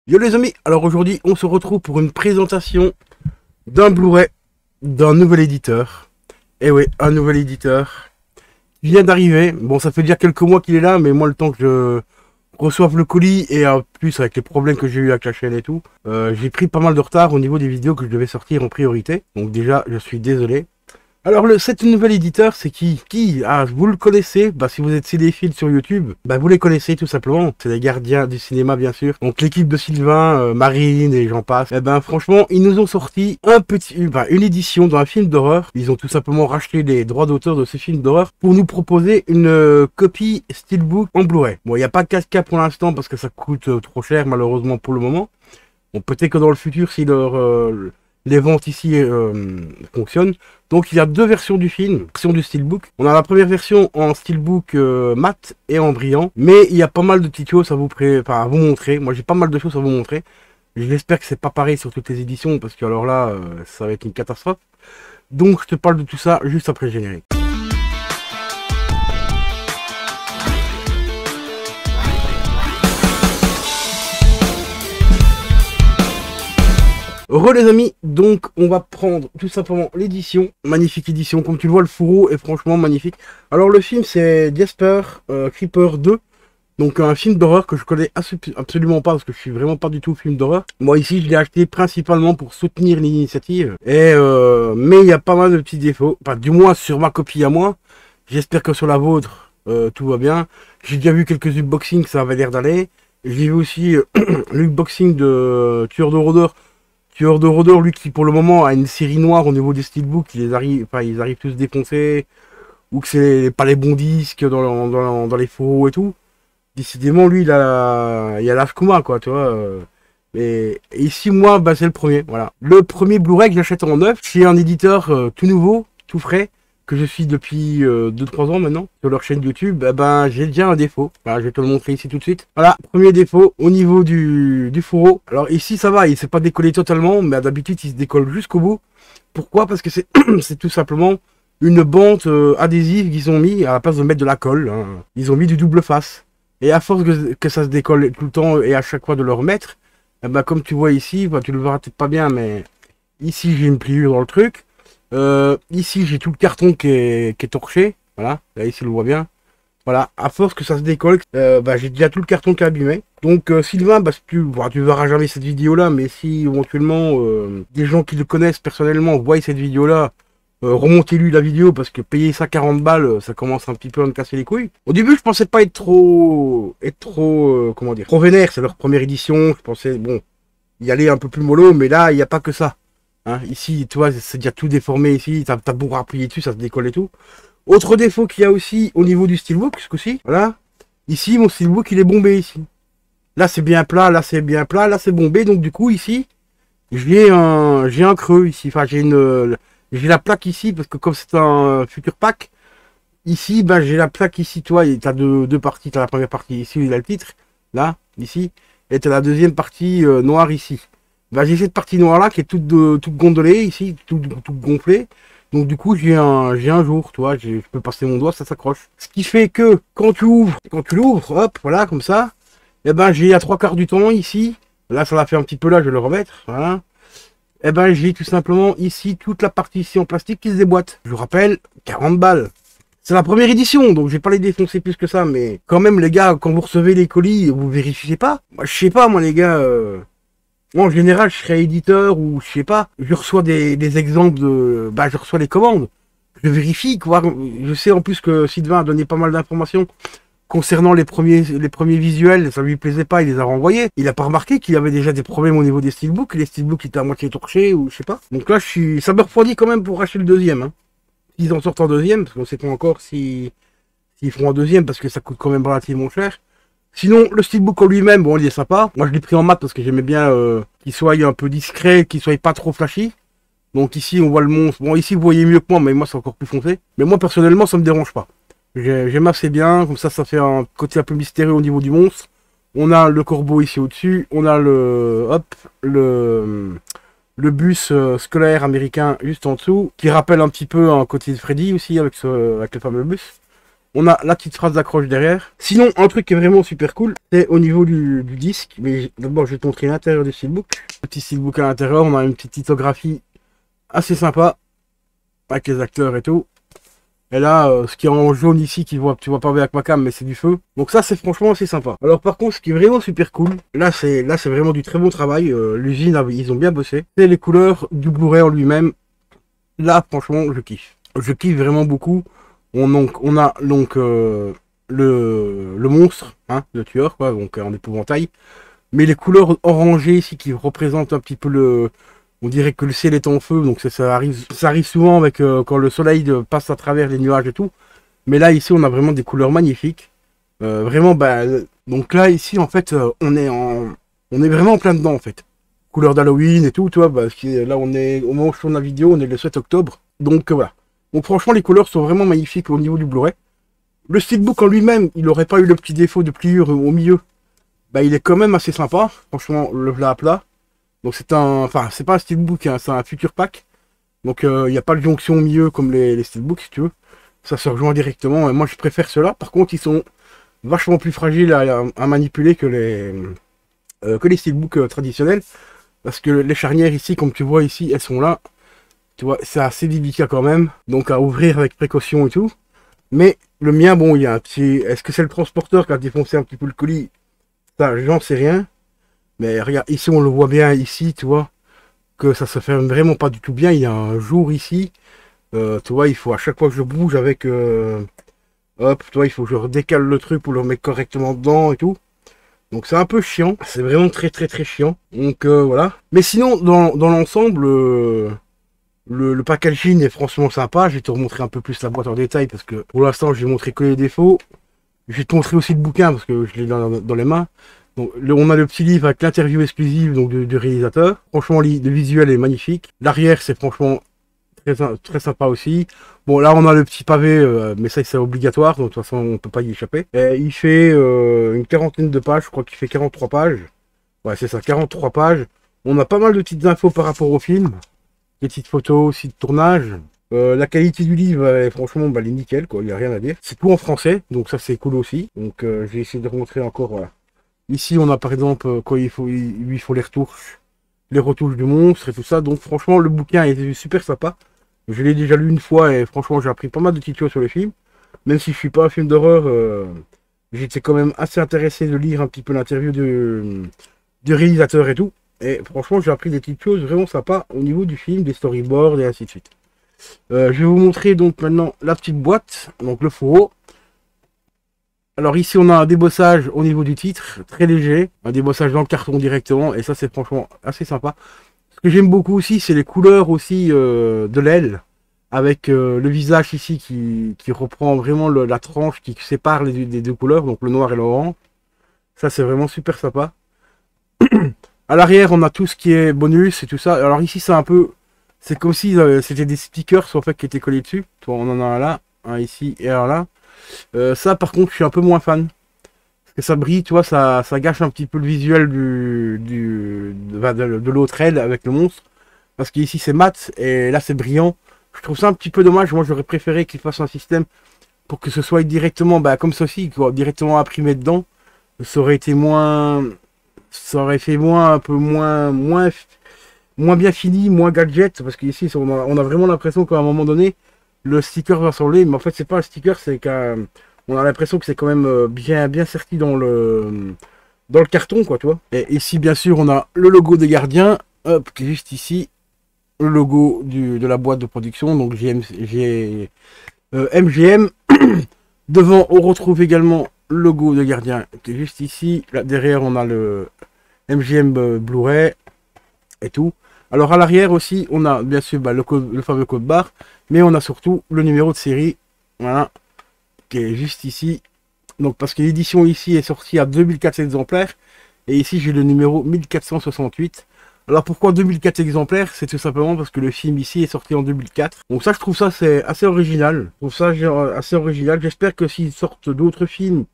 Yo les amis, alors aujourd'hui on se retrouve pour une présentation d'un Blu-ray d'un nouvel éditeur. Et oui, un nouvel éditeur qui vient d'arriver. Bon, ça fait déjà quelques mois qu'il est là, mais moi le temps que je reçoive le colis et en plus avec les problèmes que j'ai eu avec la chaîne et tout, j'ai pris pas mal de retard au niveau des vidéos que je devais sortir en priorité. Donc déjà, je suis désolé. Alors cet nouvel éditeur, c'est qui? Ah, vous le connaissez, bah si vous êtes cinéphiles sur YouTube, bah vous les connaissez tout simplement. C'est les gardiens du cinéma bien sûr. Donc l'équipe de Sylvain, Marine et j'en passe. Et ben franchement, ils nous ont sorti une édition d'un film d'horreur. Ils ont tout simplement racheté les droits d'auteur de ce film d'horreur pour nous proposer une copie steelbook en Blu-ray. Bon, il n'y a pas de 4K pour l'instant parce que ça coûte trop cher malheureusement pour le moment. Bon, peut-être que dans le futur, si les ventes ici fonctionnent. Donc il y a deux versions du film, version du steelbook. On a la première version en steelbook mat et en brillant, mais il y a pas mal de petites choses à vous montrer. Moi j'ai pas mal de choses à vous montrer. J'espère que c'est pas pareil sur toutes les éditions parce que alors là ça va être une catastrophe. Donc je te parle de tout ça juste après le générique. Re les amis, donc on va prendre tout simplement l'édition, magnifique édition, comme tu le vois le fourreau est franchement magnifique. Alors le film c'est Jasper Creeper 2, donc un film d'horreur que je connais absolument pas parce que je suis vraiment pas du tout film d'horreur. Moi ici je l'ai acheté principalement pour soutenir l'initiative, et mais il y a pas mal de petits défauts, enfin du moins sur ma copie à moi, j'espère que sur la vôtre tout va bien. J'ai déjà vu quelques unboxings, ça avait l'air d'aller, j'ai vu aussi l'unboxing de Tueur de rôdeurs. Tueur de rôdeurs, lui qui pour le moment a une série noire au niveau des steelbooks, ils arrivent tous défoncés, ou que c'est pas les bons disques dans les fourreaux et tout. Décidément, lui, il y a l'âge Kuma, quoi, tu vois. Et ici, moi, bah, c'est le premier, voilà. Le premier Blu-ray que j'achète en neuf, chez un éditeur tout nouveau, tout frais, que je suis depuis 2-3 ans maintenant, sur leur chaîne YouTube, ben j'ai déjà un défaut. Voilà, je vais te le montrer ici tout de suite. Voilà, premier défaut au niveau du fourreau. Alors ici ça va, il s'est pas décollé totalement, mais d'habitude il se décolle jusqu'au bout. Pourquoi? Parce que c'est c'est tout simplement une bande adhésive qu'ils ont mis à la place de mettre de la colle. Hein. Ils ont mis du double face. Et à force que ça se décolle tout le temps et à chaque fois de le remettre, ben, comme tu vois ici, ben, tu le verras peut-être pas bien, mais ici j'ai une pliure dans le truc. Ici j'ai tout le carton qui est torché, voilà, là ici on le voit bien, voilà, à force que ça se décolle, bah, j'ai déjà tout le carton qui est abîmé. Donc Sylvain, bah, tu verras jamais cette vidéo là, mais si éventuellement des gens qui le connaissent personnellement voient cette vidéo là, remontez-lui la vidéo parce que payer ça 40 balles, ça commence un petit peu à me casser les couilles. Au début je pensais pas être trop comment dire, trop vénère, c'est leur première édition, je pensais bon y aller un peu plus mollo, mais là il n'y a pas que ça. Hein, ici, tu vois, c'est déjà tout déformé ici, t'as beau appuyer dessus, ça se décolle et tout. Autre défaut qu'il y a aussi au niveau du steelbook, ce coup-ci, voilà. Ici, mon steelbook, il est bombé ici. Là, c'est bien plat, là, c'est bien plat, là, c'est bombé. Donc, du coup, ici, j'ai un creux ici. Enfin, j'ai la plaque ici, parce que comme c'est un futur pack, ici, ben, j'ai la plaque ici, tu vois, t'as deux parties. T'as la première partie ici, où il a le titre, là, ici. Et t'as la deuxième partie noire ici. Bah, j'ai cette partie noire là qui est toute gondolée ici, toute gonflée. Donc du coup j'ai un jour, tu vois, je peux passer mon doigt, ça s'accroche. Ce qui fait que quand tu l'ouvres, hop, voilà, comme ça, et ben j'ai à 3/4 du temps ici, là ça l'a fait un petit peu là, je vais le remettre, voilà. Et ben j'ai tout simplement ici toute la partie ici en plastique qui se déboîte. Je vous rappelle, 40 balles. C'est la première édition, donc je vais pas les défoncer plus que ça, mais quand même les gars, quand vous recevez les colis, vous vérifiez pas. Moi je sais pas, moi les gars. Moi, en général, je serais éditeur ou je sais pas. Je reçois des exemples de... Bah, je reçois les commandes. Je vérifie, quoi. Je sais en plus que Sylvain a donné pas mal d'informations concernant les premiers visuels. Ça lui plaisait pas, il les a renvoyés. Il a pas remarqué qu'il y avait déjà des problèmes au niveau des steelbooks. Les steelbooks étaient à moitié torchés ou je sais pas. Donc là, ça me refroidit quand même pour acheter le deuxième. Hein. S'ils en sortent en deuxième, parce qu'on sait pas encore s'ils feront un deuxième parce que ça coûte quand même relativement cher. Sinon, le steelbook en lui-même, bon, il est sympa. Moi, je l'ai pris en mat parce que j'aimais bien qu'il soit un peu discret, qu'il soit pas trop flashy. Donc ici, on voit le monstre. Bon, ici, vous voyez mieux que moi, mais moi, c'est encore plus foncé. Mais moi, personnellement, ça me dérange pas. J'aime assez bien. Comme ça fait un côté un peu mystérieux au niveau du monstre. On a le corbeau ici au-dessus. On a le bus scolaire américain juste en dessous, qui rappelle un petit peu un côté de Freddy aussi, avec le fameux bus. On a la petite phrase d'accroche derrière. Sinon, un truc qui est vraiment super cool, c'est au niveau du disque. Mais d'abord, je vais te montrer l'intérieur du steelbook. Petit steelbook à l'intérieur, on a une petite lithographie assez sympa, avec les acteurs et tout. Et là, ce qui est en jaune ici, tu vois pas bien avec ma cam, mais c'est du feu. Donc ça, c'est franchement assez sympa. Alors par contre, ce qui est vraiment super cool, là c'est vraiment du très bon travail. L'usine, ils ont bien bossé. C'est les couleurs du Blu-ray en lui-même. Là, franchement, je kiffe. Je kiffe vraiment beaucoup. On a donc le monstre, hein, le tueur, quoi, donc en épouvantail. Mais les couleurs orangées ici qui représentent un petit peu le... On dirait que le ciel est en feu, donc ça arrive souvent avec quand le soleil passe à travers les nuages et tout. Mais là, ici, on a vraiment des couleurs magnifiques. Vraiment, bah, donc là, ici, en fait, on est vraiment en plein dedans, en fait. Couleur d'Halloween et tout, tu vois, parce que là, on est, au moment où je tourne la vidéo, on est le 7 octobre. Donc, voilà. Donc, franchement, les couleurs sont vraiment magnifiques au niveau du Blu-ray. Le steelbook en lui-même, il n'aurait pas eu le petit défaut de pliure au milieu. Bah, il est quand même assez sympa. Franchement, le plat à plat. Donc c'est enfin c'est pas un steelbook, hein, c'est un future pack. Donc il n'y a pas de jonction au milieu comme les steelbooks si tu veux. Ça se rejoint directement et moi je préfère ceux-là. Par contre ils sont vachement plus fragiles à manipuler que les steelbooks traditionnels. Parce que les charnières ici, comme tu vois ici, elles sont là. Tu vois, c'est assez délicat quand même. Donc à ouvrir avec précaution et tout. Mais le mien, bon, il y a un petit... Est-ce que c'est le transporteur qui a défoncé un petit peu le colis? Ça, j'en sais rien. Mais regarde, ici on le voit bien, ici, tu vois, que ça se ferme vraiment pas du tout bien. Il y a un jour ici, tu vois, il faut à chaque fois que je bouge avec, hop, tu vois, il faut que je redécale le truc pour le remettre correctement dedans et tout. Donc c'est un peu chiant, c'est vraiment très très très chiant. Donc voilà. Mais sinon, dans l'ensemble, le packaging est franchement sympa. Je vais te remontrer un peu plus la boîte en détail parce que pour l'instant, je vais montrer que les défauts. Je vais te montrer aussi le bouquin parce que je l'ai dans les mains. Donc, on a le petit livre avec l'interview exclusive donc, du réalisateur. Franchement, le visuel est magnifique. L'arrière, c'est franchement très, très sympa aussi. Bon, là, on a le petit pavé, mais ça, c'est obligatoire. Donc, de toute façon, on ne peut pas y échapper. Et il fait une quarantaine de pages. Je crois qu'il fait 43 pages. Ouais, c'est ça, 43 pages. On a pas mal de petites infos par rapport au film. Des petites photos aussi de tournage. La qualité du livre, franchement, bah, elle est nickel, quoi. Il n'y a rien à dire. C'est tout en français, donc ça, c'est cool aussi. Donc, je vais essayer de remontrer encore, voilà. Ici, on a par exemple, quand il faut les retouches du monstre et tout ça. Donc franchement, le bouquin est super sympa. Je l'ai déjà lu une fois et franchement, j'ai appris pas mal de petites choses sur le film. Même si je suis pas un film d'horreur, j'étais quand même assez intéressé de lire un petit peu l'interview du réalisateur et tout. Et franchement, j'ai appris des petites choses vraiment sympas au niveau du film, des storyboards et ainsi de suite. Je vais vous montrer donc maintenant la petite boîte, donc le fourreau. Alors ici on a un débossage au niveau du titre, très léger, un débossage dans le carton directement, et ça c'est franchement assez sympa. Ce que j'aime beaucoup aussi, c'est les couleurs aussi de l'aile, avec le visage ici qui reprend vraiment la tranche qui sépare les deux couleurs, donc le noir et l'orange. Ça c'est vraiment super sympa. À l'arrière on a tout ce qui est bonus et tout ça. Alors ici c'est un peu, c'est comme si c'était des stickers en fait qui étaient collés dessus. On en a un là, un ici et un là. Ça par contre je suis un peu moins fan parce que ça brille, tu vois, ça gâche un petit peu le visuel de l'autre aile avec le monstre, parce qu'ici c'est mat et là c'est brillant. Je trouve ça un petit peu dommage. Moi j'aurais préféré qu'il fasse un système pour que ce soit directement comme ceci, quoi, directement imprimé dedans. Ça aurait été moins, ça aurait fait un peu moins bien fini, moins gadget, parce qu'ici on a vraiment l'impression qu'à un moment donné le sticker va s'enlever, mais en fait c'est pas un sticker, c'est qu'on a l'impression que c'est quand même bien serti dans le carton, quoi, tu vois. Et ici bien sûr on a le logo des gardiens, hop, qui est juste ici, le logo de la boîte de production, donc MGM. Devant on retrouve également le logo des gardiens qui est juste ici. Là derrière on a le MGM Blu-ray et tout. Alors à l'arrière aussi, on a bien sûr le fameux code barre, mais on a surtout le numéro de série, voilà, qui est juste ici. Donc parce que l'édition ici est sortie à 2400 exemplaires, et ici j'ai le numéro 1468. Alors pourquoi 2004 exemplaires? C'est tout simplement parce que le film ici est sorti en 2004. Donc ça, je trouve ça c'est assez original. Je trouve ça assez original. J'espère que s'ils sortent d'autres films,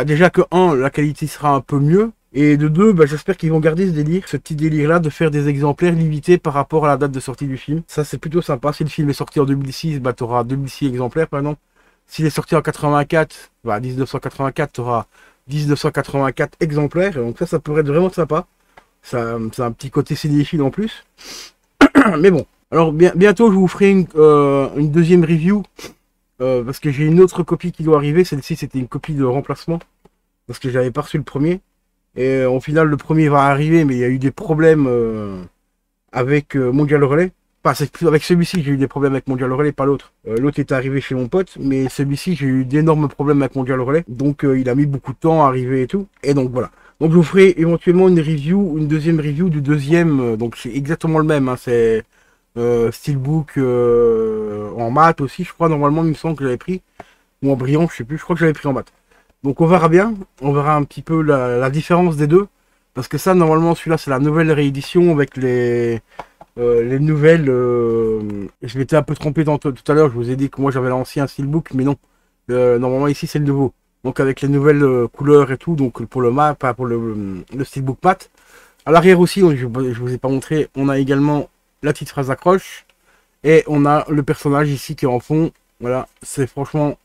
déjà que la qualité sera un peu mieux. Et de deux, j'espère qu'ils vont garder ce petit délire-là de faire des exemplaires limités par rapport à la date de sortie du film. Ça, c'est plutôt sympa. Si le film est sorti en 2006, tu auras 2006 exemplaires, par exemple. S'il est sorti en 84, bah 1984, tu auras 1984 exemplaires. Donc ça pourrait être vraiment sympa. Ça a un petit côté cinéphile en plus. Mais bon. Alors bientôt, je vous ferai une deuxième review. Parce que j'ai une autre copie qui doit arriver. Celle-ci, c'était une copie de remplacement. Parce que j'avais pas reçu le premier. Et au final, le premier va arriver, mais il y a eu des problèmes avec Mondial Relais. Enfin, c'est plus avec celui-ci j'ai eu des problèmes avec Mondial Relais, pas l'autre. L'autre est arrivé chez mon pote, mais celui-ci j'ai eu d'énormes problèmes avec Mondial Relais. Donc il a mis beaucoup de temps à arriver et tout. Et donc voilà. Donc je vous ferai éventuellement une deuxième review du deuxième. Donc c'est exactement le même. Hein, c'est Steelbook en mat aussi, je crois. Normalement, il me semble que j'avais pris. Ou en brillant, je sais plus. Je crois que j'avais pris en mat. Donc on verra bien. On verra un petit peu la différence des deux. Parce que ça, normalement, celui-là, c'est la nouvelle réédition avec les nouvelles. Je m'étais un peu trompé tout à l'heure. Je vous ai dit que moi, j'avais l'ancien Steelbook, mais non. Normalement, ici, c'est le nouveau. Donc avec les nouvelles couleurs et tout. Donc pour le mat, pas pour le Steelbook mat. À l'arrière aussi, je vous ai pas montré. On a également la petite phrase d'accroche. Et on a le personnage ici qui est en fond. Voilà, c'est franchement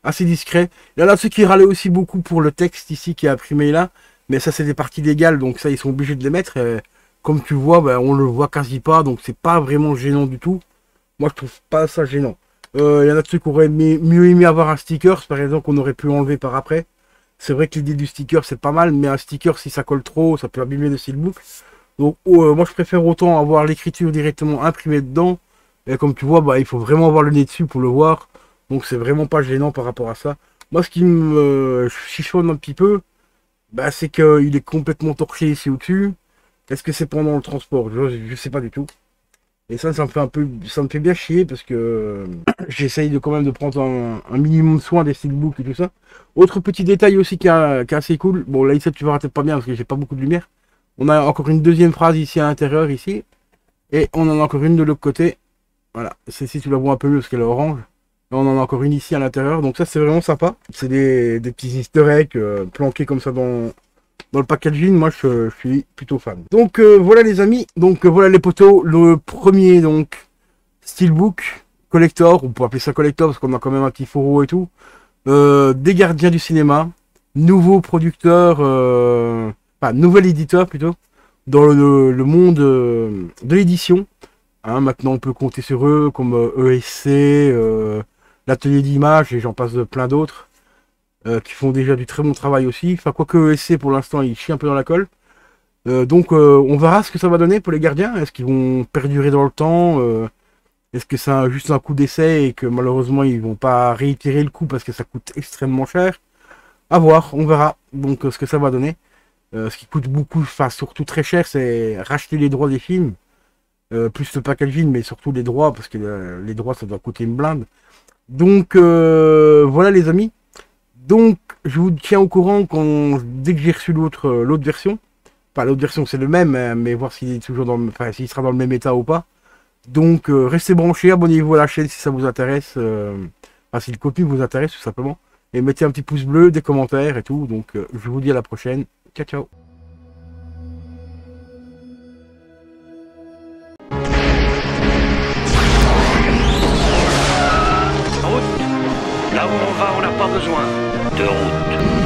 assez discret. Il y en a ceux qui râlaient aussi beaucoup pour le texte ici qui est imprimé là. Mais ça, c'est des parties légales, donc ça, ils sont obligés de les mettre. Comme tu vois, ben, on le voit quasi pas, donc c'est pas vraiment gênant du tout. Moi, je trouve pas ça gênant. Il y en a ceux qui auraient mieux aimé avoir un sticker, par exemple, qu'on aurait pu enlever par après. C'est vrai que l'idée du sticker, c'est pas mal, mais un sticker, si ça colle trop, ça peut abîmer le steelbook. Donc, moi, je préfère autant avoir l'écriture directement imprimée dedans. Et comme tu vois, bah, il faut vraiment avoir le nez dessus pour le voir. Donc, c'est vraiment pas gênant par rapport à ça. Moi, ce qui me chichonne un petit peu, bah, c'est qu'il est complètement torché ici au-dessus. Est-ce que c'est pendant le transport? Je sais pas du tout. Et ça me fait un peu, ça me fait bien chier parce que j'essaye de quand même de prendre un minimum soin des steelbooks et tout ça. Autre petit détail aussi qui est assez cool. Bon, là ici tu verras peut-être pas bien parce que j'ai pas beaucoup de lumière. On a encore une deuxième phrase ici à l'intérieur ici. Et on en a encore une de l'autre côté. Voilà, celle-ci tu la vois un peu mieux parce qu'elle est orange. Et on en a encore une ici à l'intérieur. Donc ça c'est vraiment sympa. C'est des petits easter eggs planqués comme ça dans le packaging. Moi je suis plutôt fan. Donc voilà les amis. Donc voilà les poteaux. Le premier donc Steelbook collector. On peut appeler ça collector parce qu'on a quand même un petit fourreau et tout. Des gardiens du cinéma. Nouveau producteur. Enfin nouvel éditeur plutôt. Dans le monde de l'édition. Hein, maintenant on peut compter sur eux comme ESC, l'atelier d'image et j'en passe de plein d'autres qui font déjà du très bon travail aussi. Enfin quoique ESC pour l'instant il chie un peu dans la colle. Donc on verra ce que ça va donner pour les gardiens. Est-ce qu'ils vont perdurer dans le temps est-ce que c'est juste un coup d'essai et que malheureusement ils vont pas réitérer le coup parce que ça coûte extrêmement cher. À voir, on verra donc ce que ça va donner. Ce qui coûte beaucoup, enfin surtout très cher, c'est racheter les droits des films. Plus le packaging, mais surtout les droits, parce que les droits, ça doit coûter une blinde. Donc, voilà les amis. Donc, je vous tiens au courant dès que j'ai reçu l'autre version. Enfin, l'autre version, c'est le même, hein, mais voir s'il est toujours enfin, s'il sera dans le même état ou pas. Donc, restez branchés, abonnez-vous à la chaîne si ça vous intéresse. Enfin, si le contenu vous intéresse, tout simplement. Et mettez un petit pouce bleu, des commentaires et tout. Donc, je vous dis à la prochaine. Ciao, ciao. Là où on va, on n'a pas besoin de route.